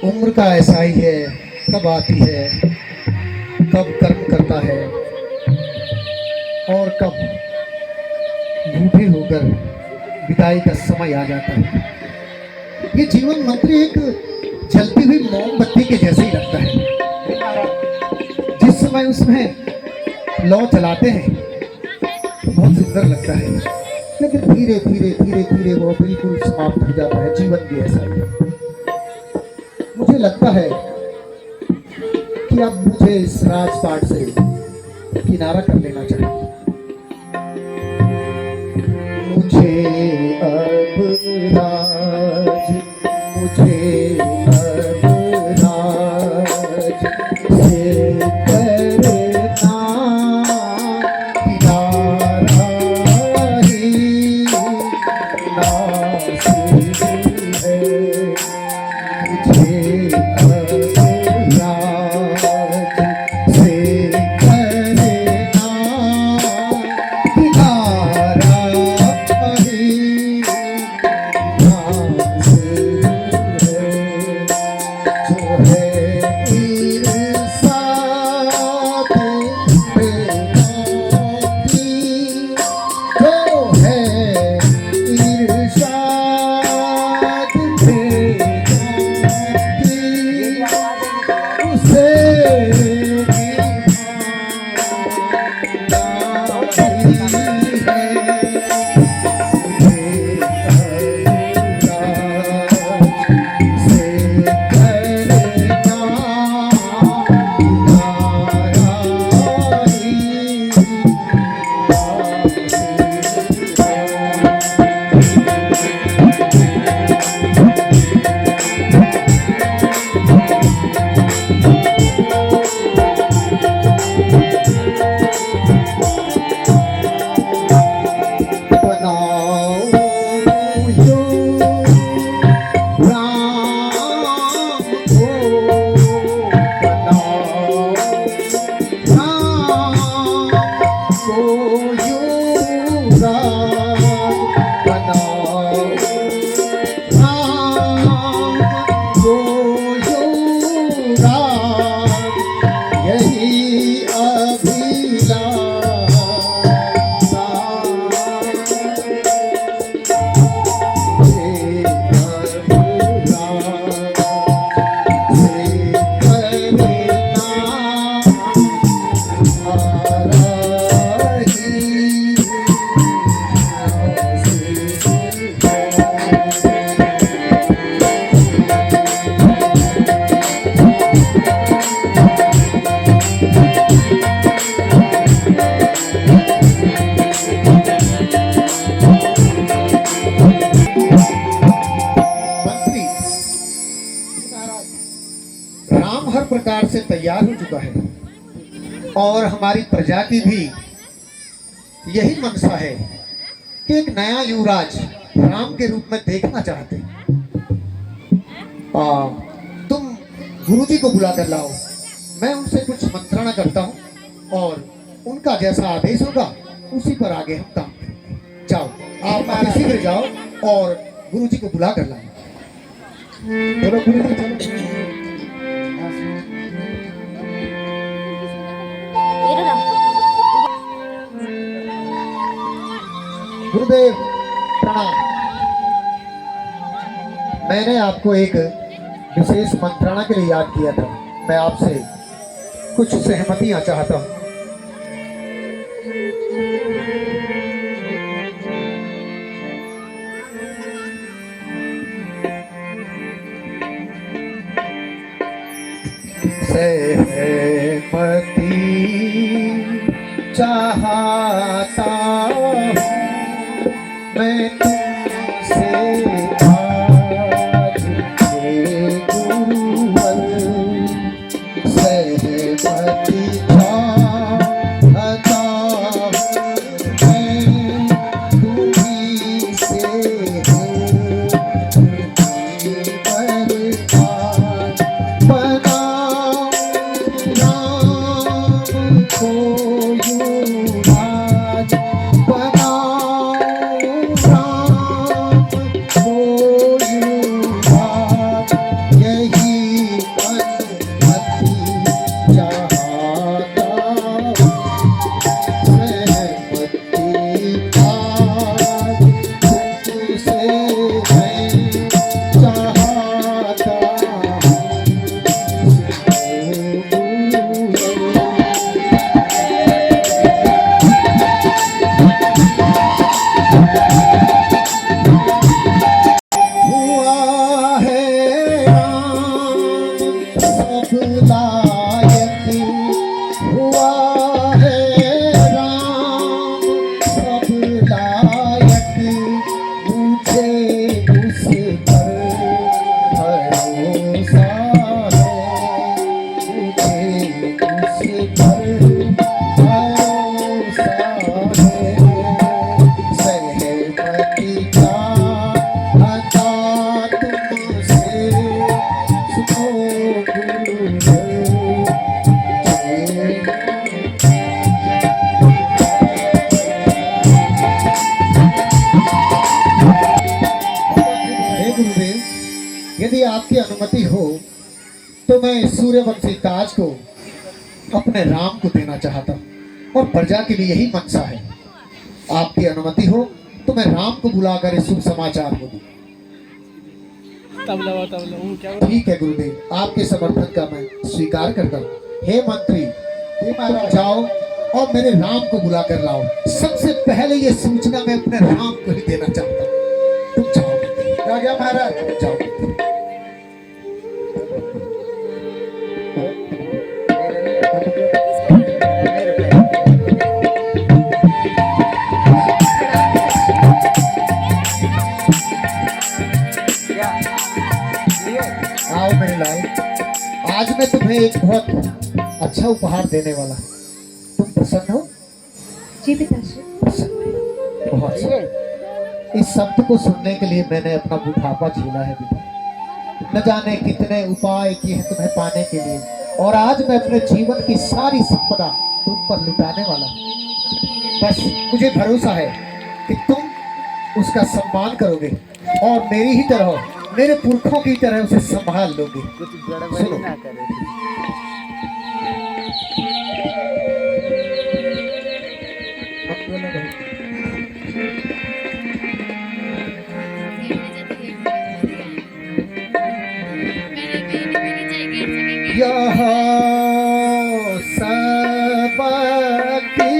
उम्र का ऐसा ही है, कब आती है, कब कर्म करता है और कब बूढ़े होकर विदाई का समय आ जाता है। ये जीवन मात्र एक जलती हुई मोमबत्ती के जैसे ही लगता है। जिस समय उसमें लौ जलाते हैं तो बहुत सुंदर लगता है, लेकिन धीरे धीरे धीरे धीरे वो बिल्कुल समाप्त हो जाता है। जीवन भी ऐसा ही है। मुझे लगता है कि अब मुझे इस राजपाट से किनारा कर लेना चाहिए। मुझे अब राज, मुझे अब राज से करना किनारा ही नासिब है। मुझे अब राज से करना किनारा ही नासिब है। जो है ईर्ष्या जो है ईर्ष्या उसे राम हर प्रकार से तैयार हो चुका है और हमारी प्रजा की भी यही मनसा है कि एक नया युवराज राम के रूप में देखना चाहते हैं। तुम गुरुजी को बुला कर लाओ, मैं उनसे कुछ मंत्रणा करता हूँ और उनका जैसा आदेश होगा उसी पर आगे हम काम करेंगे। जाओ, आप शीघ्र जाओ और गुरुजी को बुला कर लाओ। चलो गुरुजी, चलो। गुरुदेव प्रणाम। मैंने आपको एक विशेष मंत्रणा के लिए याद किया था। मैं आपसे कुछ सहमतियां चाहता हूं। सहमति चाहता मैं तुमसे आज के गुरुवर। सहमति चाहता मैं तुम्हीं से बनाऊं राम को युवराज। आपकी अनुमति हो तो मैं सूर्यवंशी ताज को अपने राम को देना चाहता हूँ और प्रजा के लिए यही मंशा है। आपकी अनुमति हो तो मैं राम को बुलाकर इस शुभ समाचार को दूं। तबला क्या ठीक है गुरुदेव, आपके समर्थन का मैं स्वीकार करता हूँ। हे मंत्री, हे महाराज, जाओ और मेरे राम को बुला कर लाओ। सबसे पहले ये सूचना मैं अपने राम को ही देना चाहता हूँ। तुम जाओ। राजा महाराज जाओ। आओ मेरे लाल, आज मैं तुम्हें एक बहुत अच्छा उपहार देने वाला हूँ। तुम प्रसन्न हो? जी पिताश्री। प्रसन्न, बहुत अच्छा। इस शब्द को सुनने के लिए मैंने अपना बुढ़ापा झेला है बेटा। न जाने कितने उपाय किए हैं तुम्हें पाने के लिए, और आज मैं अपने जीवन की सारी संपदा तुम पर लुटाने वाला हूँ। बस मुझे भरोसा है कि तुम उसका सम्मान करोगे और मेरी ही तरह, मेरे पुरखों की तरह उसे संभाल लोगे। कुछ गड़बड़ी ना करे। यह सबकी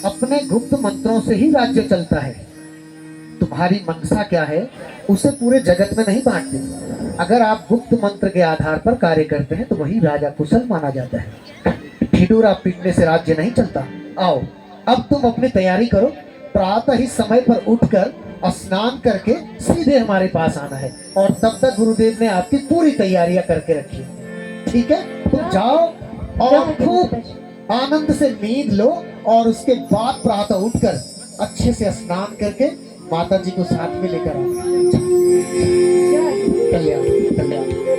अपने गुप्त मंत्रों से ही राज्य चलता है। तुम्हारी मंशा क्या है उसे पूरे जगत में नहीं बांटते। अगर आप गुप्त मंत्र के आधार पर कार्य करते हैं तो वही राजा कुशल माना जाता है। ढिंढोरा पीटने से राज्य नहीं चलता। आओ अब तुम अपनी तैयारी करो। प्रातः ही समय पर उठकर स्नान करके सीधे हमारे पास आना है, और तब तक गुरुदेव ने आपकी पूरी तैयारियां करके रखी है। ठीक है, तुम जाओ और खूब आनंद से नींद लो, और उसके बाद प्रातः उठकर अच्छे से स्नान करके माता जी को साथ में लेकर आओ। कल्याण कल्याण।